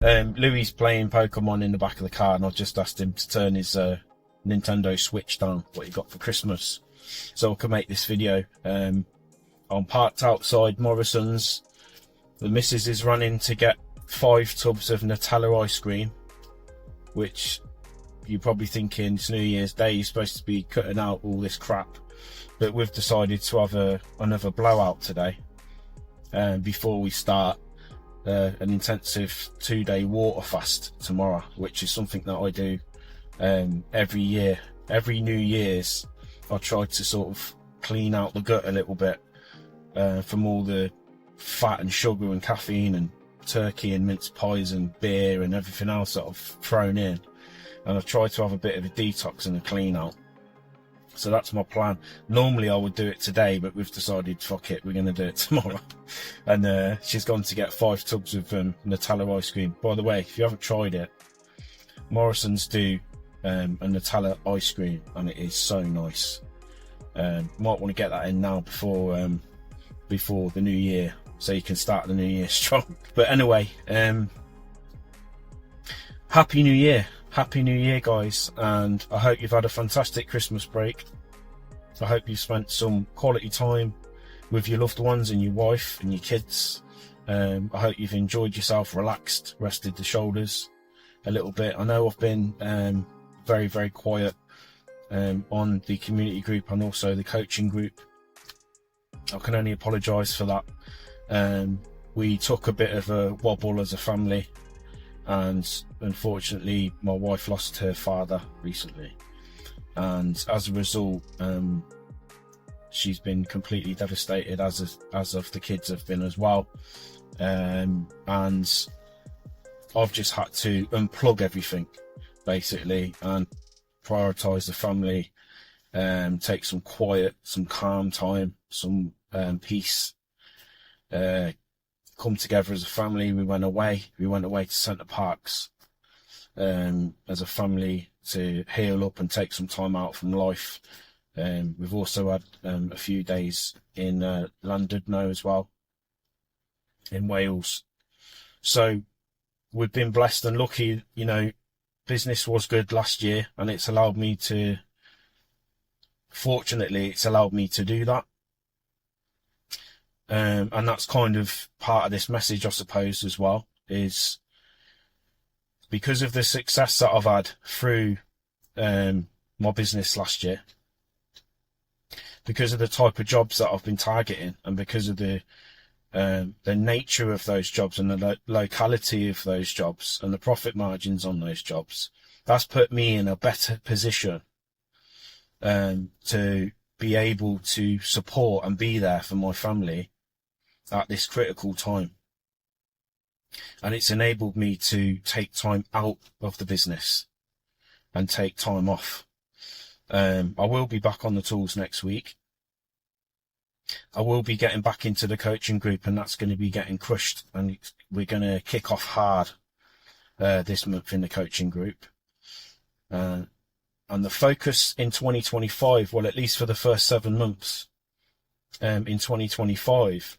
Louis playing Pokemon in the back of the car, and I've just asked him to turn his Nintendo Switch down, what he got for Christmas, so I can make this video. I'm parked outside Morrison's. The missus is running to get 5 tubs of Nutella ice cream, which you're probably thinking it's New Year's Day, you're supposed to be cutting out all this crap, but we've decided to have another blowout today before we start an intensive 2-day water fast tomorrow, which is something that I do every year. Every New Year's I try to sort of clean out the gut a little bit from all the fat and sugar and caffeine and turkey and mince pies and beer and everything else that I've thrown in, and I've tried to have a bit of a detox and a clean out. So that's my plan. Normally I would do it today, but we've decided, fuck it, we're going to do it tomorrow. And she's gone to get 5 tubs of Nutella ice cream. By the way, if you haven't tried it, Morrison's do a Nutella ice cream, and it is so nice. Might want to get that in now before the new year, so you can start the new year strong. But anyway, Happy New Year. Happy New Year, guys, and I hope you've had a fantastic Christmas break. I hope you've spent some quality time with your loved ones and your wife and your kids. I hope you've enjoyed yourself, relaxed, rested the shoulders a little bit. I know I've been very, very quiet on the community group and also the coaching group. I can only apologise for that. We took a bit of a wobble as a family, and unfortunately my wife lost her father recently, and as a result she's been completely devastated, as of the kids have been as well, and I've just had to unplug everything basically and prioritize the family, take some quiet, some calm time, some peace, come together as a family. We went away to Centre Parks as a family to heal up and take some time out from life. We've also had a few days in Llandudno as well, in Wales. So we've been blessed and lucky. You know, business was good last year, and fortunately it's allowed me to do that. And that's kind of part of this message, I suppose, as well, is because of the success that I've had through my business last year, because of the type of jobs that I've been targeting, and because of the nature of those jobs and the locality of those jobs and the profit margins on those jobs, that's put me in a better position to be able to support and be there for my family at this critical time. And it's enabled me to take time out of the business and take time off. I will be back on the tools next week. I will be getting back into the coaching group, and that's going to be getting crushed, and we're going to kick off hard this month in the coaching group. And the focus in 2025, well, at least for the first 7 months in 2025,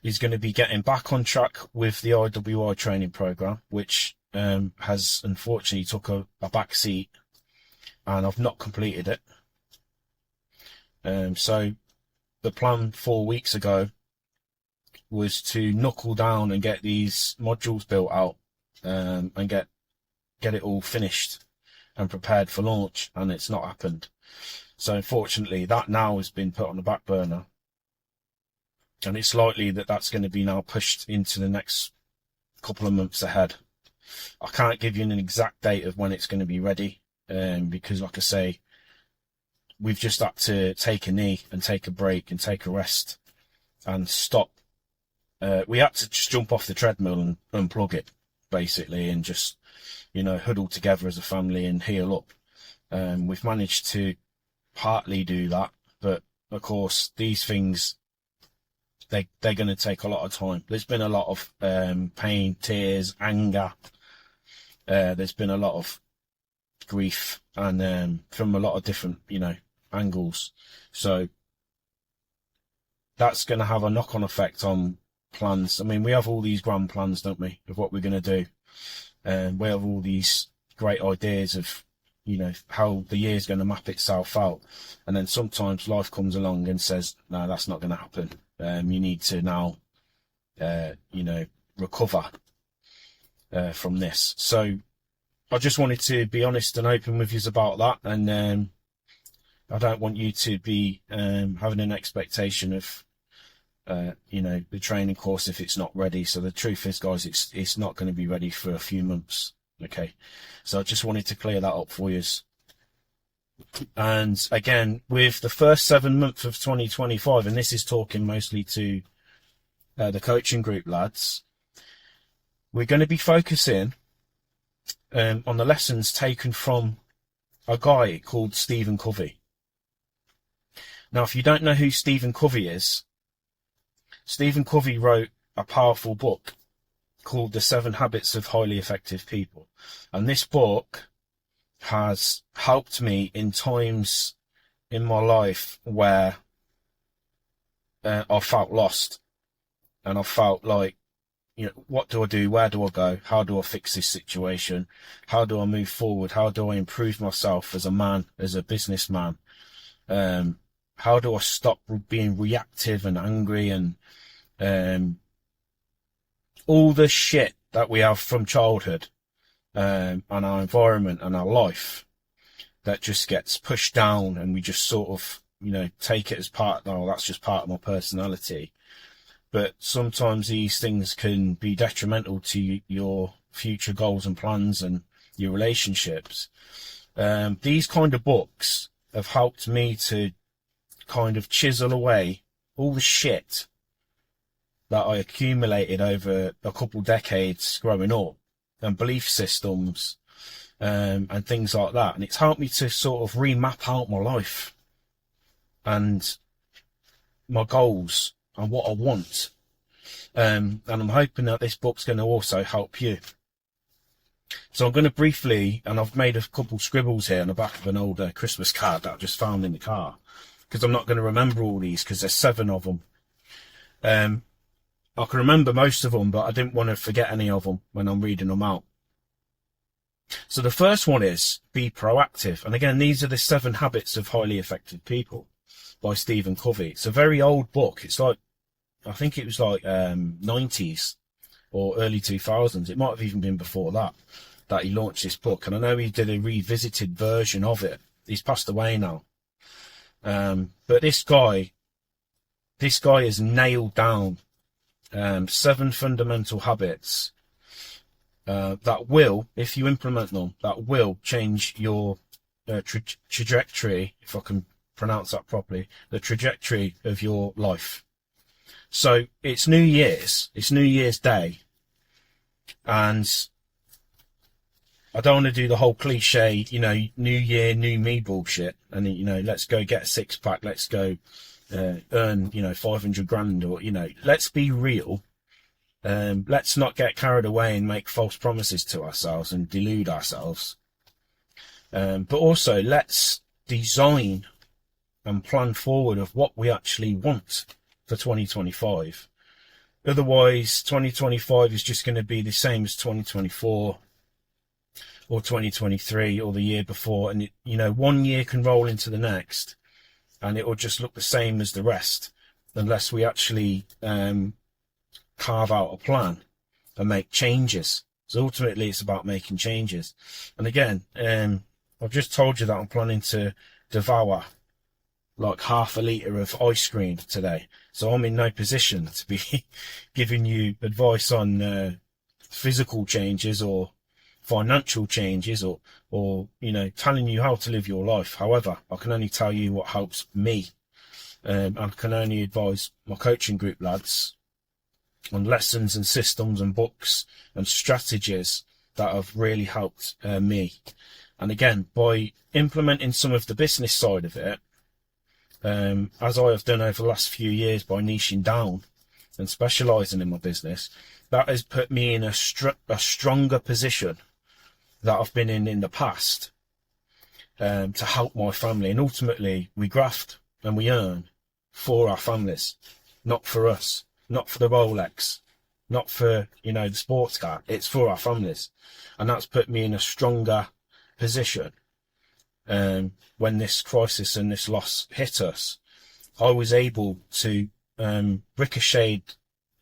is going to be getting back on track with the IWI training program, which has unfortunately took a back seat, and I've not completed it. So the plan 4 weeks ago was to knuckle down and get these modules built out, and get it all finished and prepared for launch, and it's not happened. So unfortunately that now has been put on the back burner, and it's likely that that's going to be now pushed into the next couple of months ahead. I can't give you an exact date of when it's going to be ready, because like I say, we've just had to take a knee and take a break and take a rest and stop. We had to just jump off the treadmill and unplug it basically, and just, you know, huddle together as a family and heal up. We've managed to partly do that, but of course these things, they're going to take a lot of time. There's been a lot of pain, tears, anger. There's been a lot of grief, and from a lot of different, you know, angles. So that's going to have a knock-on effect on plans. I mean, we have all these grand plans, don't we, of what we're going to do. And we have all these great ideas of, you know, how the year's going to map itself out. And then sometimes life comes along and says, no, that's not going to happen. You need to now, you know, recover from this. So I just wanted to be honest and open with you about that. And I don't want you to be having an expectation of, you know, the training course if it's not ready. So the truth is, guys, it's not going to be ready for a few months. Okay, so I just wanted to clear that up for you. And again, with the first 7 months of 2025, and this is talking mostly to the coaching group lads, we're going to be focusing on the lessons taken from a guy called Steve Covey. Now, if you don't know who Steve Covey is, Steve Covey wrote a powerful book called The 7 Habits of Highly Effective People. And this book has helped me in times in my life where I felt lost. And I felt like, you know, what do I do? Where do I go? How do I fix this situation? How do I move forward? How do I improve myself as a man, as a businessman? How do I stop being reactive and angry and all the shit that we have from childhood and our environment and our life that just gets pushed down, and we just sort of, you know, take it as part, oh, that's just part of my personality. But sometimes these things can be detrimental to your future goals and plans and your relationships. These kind of books have helped me to kind of chisel away all the shit that I accumulated over a couple decades growing up, and belief systems and things like that. And it's helped me to sort of remap out my life and my goals and what I want. And I'm hoping that this book's going to also help you. So I'm going to briefly, and I've made a couple scribbles here on the back of an old Christmas card that I just found in the car, because I'm not going to remember all these because there's 7 of them. I can remember most of them, but I didn't want to forget any of them when I'm reading them out. So the first one is be proactive. And again, these are the 7 habits of highly effective people by Steve Covey. It's a very old book. It's like, I think it was like 90s or early 2000s. It might have even been before that he launched this book. And I know he did a revisited version of it. He's passed away now. But this guy has nailed down 7 fundamental habits that will, if you implement them, that will change your trajectory, if I can pronounce that properly, the trajectory of your life. So it's New Year's Day, and I don't want to do the whole cliche, you know, new year, new me bullshit, and, you know, let's go get a 6-pack, let's go earn, you know, 500 grand, or, you know, let's be real. Let's not get carried away and make false promises to ourselves and delude ourselves. But also let's design and plan forward of what we actually want for 2025. Otherwise, 2025 is just going to be the same as 2024 or 2023 or the year before. And, you know, one year can roll into the next and it will just look the same as the rest unless we actually carve out a plan and make changes. So ultimately it's about making changes. And again, I've just told you that I'm planning to devour like half a litre of ice cream today. So I'm in no position to be giving you advice on physical changes or financial changes or you know, telling you how to live your life. However, I can only tell you what helps me. I can only advise my coaching group lads on lessons and systems and books and strategies that have really helped me. And again, by implementing some of the business side of it, as I have done over the last few years by niching down and specialising in my business, that has put me in a stronger position that I've been in the past to help my family. And ultimately, we graft and we earn for our families, not for us. not for the Rolex, not for, you know, the sports car. It's for our families. And that's put me in a stronger position. When this crisis and this loss hit us, I was able to ricochet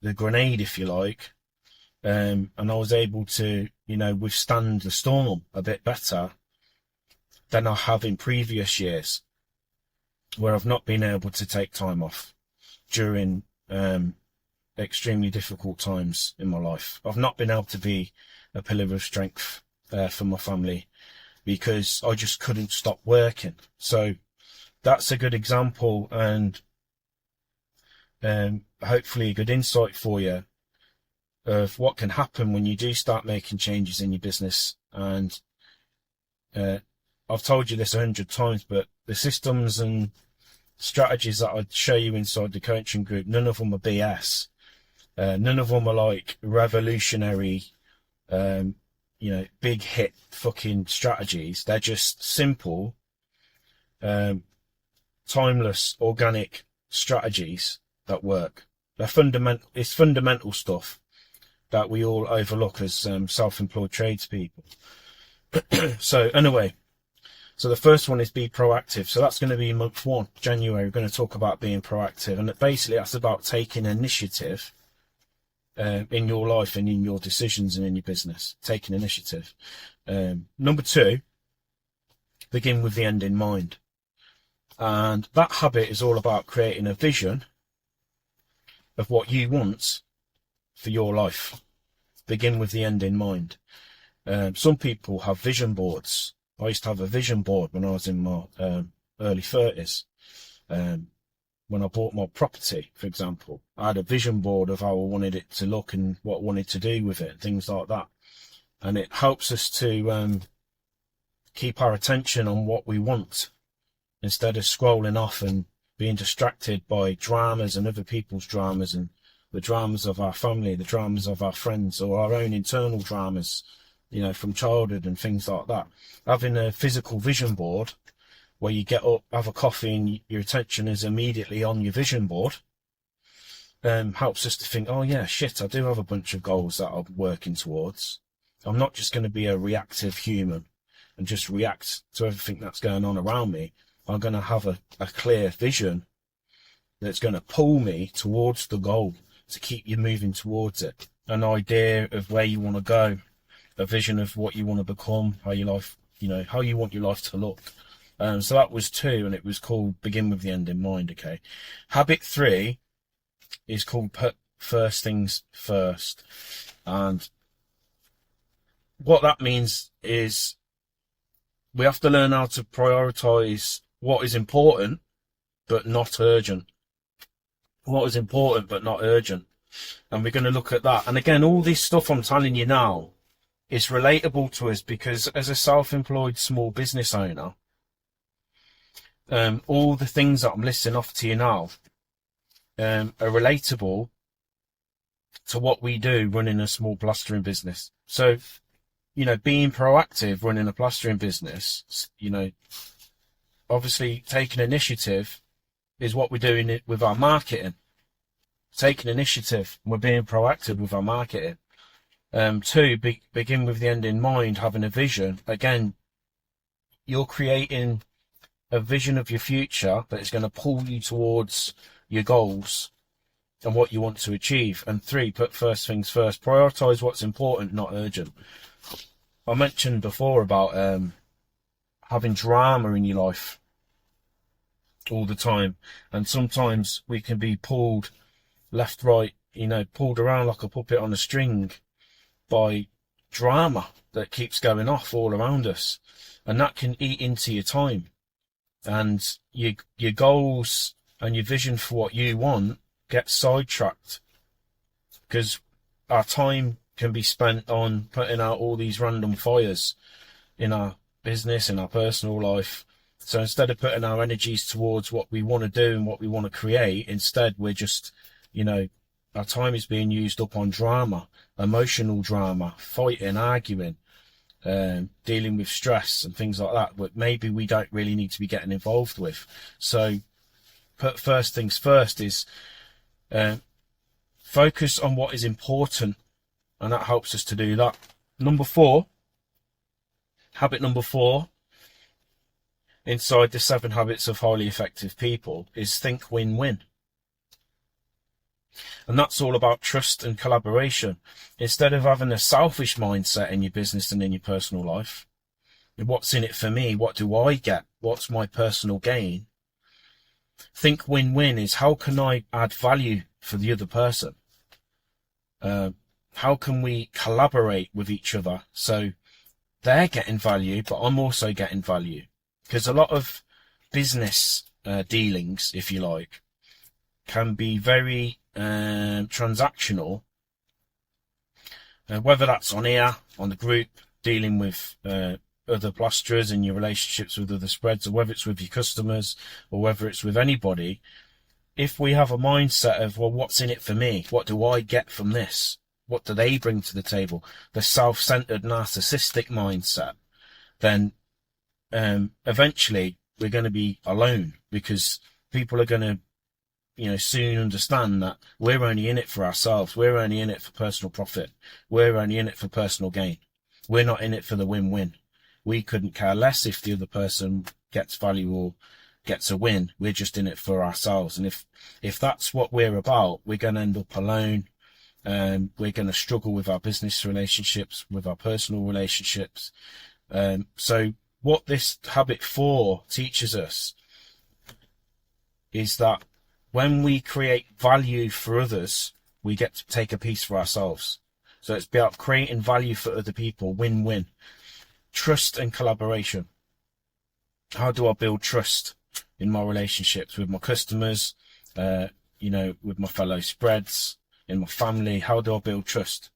the grenade, if you like, and I was able to, you know, withstand the storm a bit better than I have in previous years, where I've not been able to take time off during extremely difficult times in my life. I've not been able to be a pillar of strength for my family because I just couldn't stop working. So that's a good example, and hopefully a good insight for you of what can happen when you do start making changes in your business. And I've told you this 100 times, but the systems and strategies that I show you inside the coaching group, none of them are BS. None of them are like revolutionary, you know, big hit fucking strategies. They're just simple, timeless, organic strategies that work. They're fundamental. It's fundamental stuff that we all overlook as self-employed tradespeople. So anyway, so the first one is be proactive. So that's going to be month 1, January. We're going to talk about being proactive, and basically that's about taking initiative in your life and in your decisions and in your business. Taking initiative. Number 2, begin with the end in mind. And that habit is all about creating a vision of what you want for your life. Begin with the end in mind. Some people have vision boards. I used to have a vision board when I was in my early 30s. When I bought my property, for example, I had a vision board of how I wanted it to look and what I wanted to do with it, things like that. And it helps us to keep our attention on what we want instead of scrolling off and being distracted by dramas and other people's dramas and the dramas of our family, the dramas of our friends, or our own internal dramas, you know, from childhood and things like that. Having a physical vision board where you get up, have a coffee, and your attention is immediately on your vision board, helps us to think, oh yeah, shit, I do have a bunch of goals that I'm working towards. I'm not just going to be a reactive human and just react to everything that's going on around me. I'm going to have a clear vision that's going to pull me towards the goal, to keep you moving towards it. An idea of where you want to go, a vision of what you want to become, how your life, you know, how you want your life to look. So that was 2, and it was called begin with the end in mind. Okay. Habit 3 is called put first things first. And what that means is we have to learn how to prioritize what is important, but not urgent. What is important, but not urgent. And we're going to look at that. And again, all this stuff I'm telling you now is relatable to us because as a self-employed small business owner, all the things that I'm listing off to you now are relatable to what we do running a small plastering business. So, you know, being proactive running a plastering business, you know, obviously taking initiative is what we're doing with our marketing. Taking initiative, we're being proactive with our marketing. 2, begin with the end in mind, having a vision. Again, you're creating a vision of your future that is going to pull you towards your goals and what you want to achieve. And 3, put first things first. Prioritize what's important, not urgent. I mentioned before about having drama in your life all the time, and sometimes we can be pulled left, right, you know, pulled around like a puppet on a string by drama that keeps going off all around us, and that can eat into your time, and your goals and your vision for what you want get sidetracked because our time can be spent on putting out all these random fires in our business, in our personal life. So instead of putting our energies towards what we want to do and what we want to create, instead we're just, you know, our time is being used up on drama, emotional drama, fighting, arguing, dealing with stress and things like that, but maybe we don't really need to be getting involved with. So put first things first is Focus on what is important, and that helps us to do that. Number 4, habit number 4, inside the 7 habits of highly effective people, is think win-win. And that's all about trust and collaboration. Instead of having a selfish mindset in your business and in your personal life, what's in it for me? What do I get? What's my personal gain? Think win-win is, how can I add value for the other person? How can we collaborate with each other so they're getting value, but I'm also getting value? Because a lot of business dealings, if you like, can be very transactional, whether that's on here, on the group, dealing with other plasterers and your relationships with other spreads, or whether it's with your customers, or whether it's with anybody. If we have a mindset of, well, what's in it for me? What do I get from this? What do they bring to the table? The self-centered, narcissistic mindset, then eventually we're going to be alone, because people are going to, soon understand that we're only in it for ourselves. We're only in it for personal profit. We're only in it for personal gain. We're not in it for the win-win. We couldn't care less if the other person gets value or gets a win. We're just in it for ourselves. And if that's what we're about, we're going to end up alone. We're going to struggle with our business relationships, with our personal relationships. So what this habit 4 teaches us is that when we create value for others, we get to take a piece for ourselves. So it's about creating value for other people, win-win. Trust and collaboration. How do I build trust in my relationships with my customers, with my fellow spreads, in my family? How do I build trust?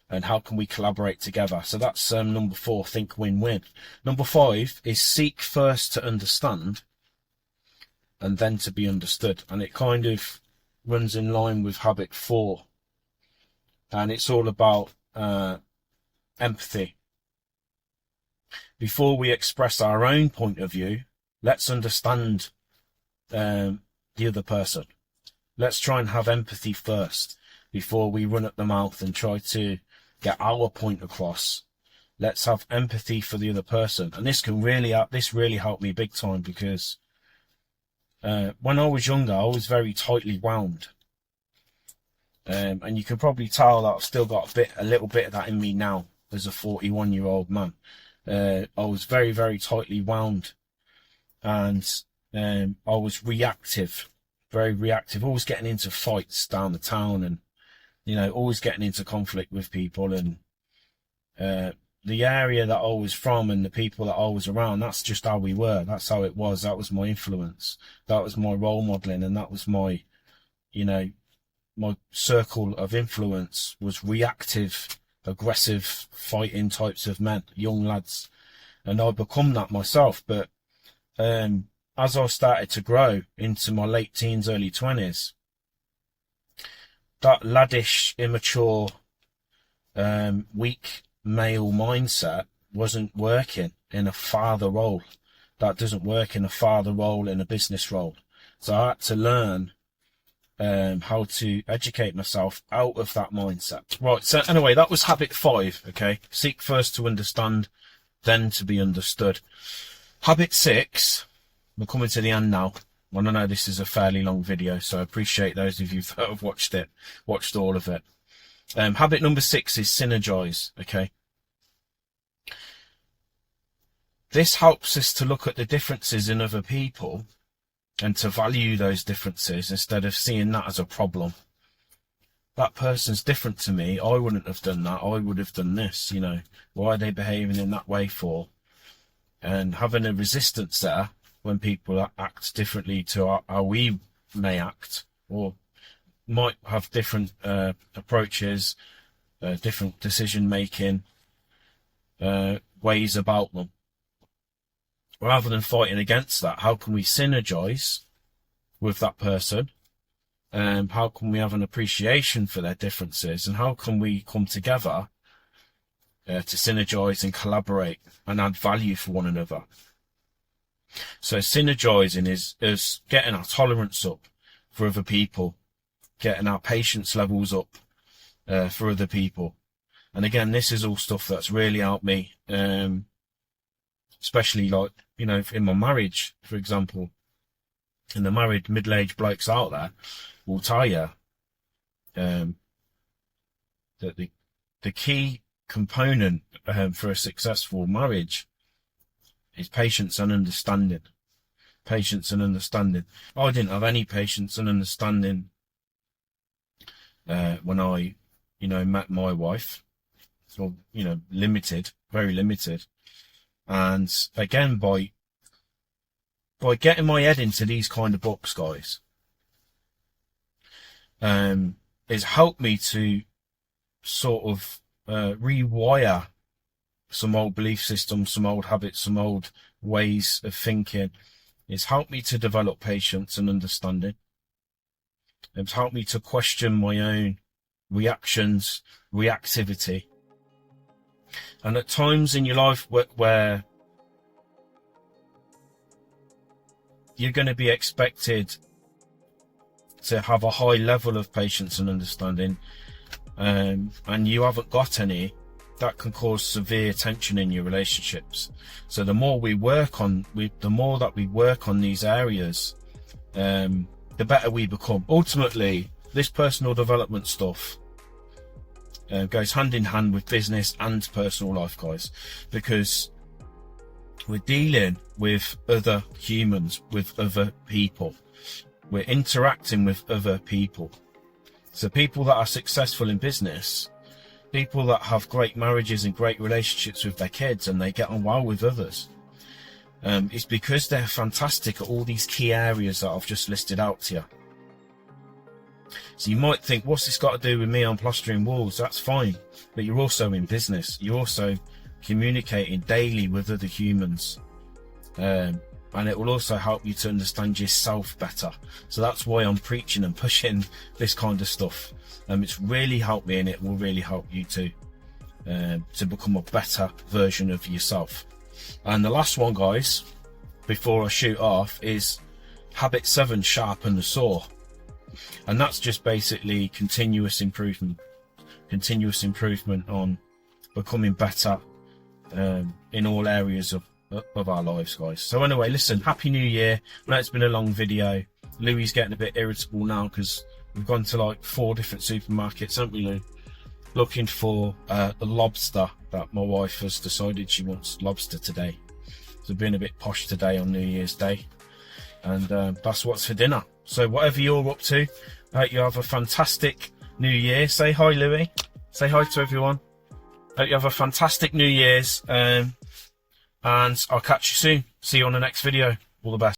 And how can we collaborate together? So that's number 4, think win-win. Number 5 is seek first to understand and then to be understood. And it kind of runs in line with habit 4. And it's all about empathy. Before we express our own point of view, let's understand the other person. Let's try and have empathy first before we run at the mouth and try to get our point across. Let's have empathy for the other person. And this really helped me big time, because when I was younger, I was very tightly wound. And you can probably tell that I've still got a little bit of that in me now as a 41-year-old man. I was very, very tightly wound, and I was reactive, very reactive, always getting into fights down the town, and always getting into conflict with people. And the area that I was from and the people that I was around, that's just how we were. That's how it was. That was my influence. That was my role modeling, and that was my circle of influence was reactive, aggressive, fighting types of men, young lads. And I become that myself. But as I started to grow into my late teens, early 20s, that laddish, immature, weak male mindset wasn't working in a father role. That doesn't work in a father role, in a business role. So I had to learn how to educate myself out of that mindset. Right, so anyway, that was habit 5, okay? Seek first to understand, then to be understood. Habit 6, we're coming to the end now. Well, I know this is a fairly long video, so I appreciate those of you that have watched all of it. Habit number 6 is synergize, okay? This helps us to look at the differences in other people and to value those differences instead of seeing that as a problem. That person's different to me. I wouldn't have done that. I would have done this, Why are they behaving in that way for? And having a resistance there when people act differently to how we may act, or might have different approaches, different decision-making ways about them. Rather than fighting against that, how can we synergize with that person? How can we have an appreciation for their differences? And how can we come together to synergize and collaborate and add value for one another? So synergizing is getting our tolerance up for other people, getting our patience levels up for other people. And again, this is all stuff that's really helped me, especially like, you know, in my marriage, for example. And the married middle-aged blokes out there will tell you that the key component for a successful marriage is patience and understanding. Patience and understanding. I didn't have any patience and understanding when I, you know, met my wife. Or, you know, limited, very limited. And again, by getting my head into these kind of books, guys, it's helped me to sort of rewire some old belief systems, some old habits, some old ways of thinking. It's helped me to develop patience and understanding. It's helped me to question my own reactions, reactivity. And at times in your life where you're going to be expected to have a high level of patience and understanding, and you haven't got any, that can cause severe tension in your relationships. So the more we work on, the more that we work on these areas, the better we become. Ultimately, this personal development stuff goes hand in hand with business and personal life, guys, because we're dealing with other humans, with other people. We're interacting with other people. So people that are successful in business, people that have great marriages and great relationships with their kids, and they get on well with others, it's because they're fantastic at all these key areas that I've just listed out to you. So you might think, what's this got to do with me on plastering walls? That's fine. But you're also in business. You're also communicating daily with other humans. And it will also help you to understand yourself better. So that's why I'm preaching and pushing this kind of stuff. It's really helped me, and it will really help you to become a better version of yourself. And the last one, guys, before I shoot off, is habit 7, sharpen the saw. And that's just basically continuous improvement on becoming better in all areas of our lives, guys. So anyway, listen, happy new year. I know it's been a long video. Louis getting a bit irritable now because we've gone to like 4 different supermarkets, haven't we, Lou? Looking for the lobster that my wife has decided she wants lobster today. So being a bit posh today on New Year's Day, and that's what's for dinner. So whatever you're up to, I hope you have a fantastic New Year. Say hi, Louis. Say hi to everyone. Hope you have a fantastic New Year's, and I'll catch you soon. See you on the next video. All the best.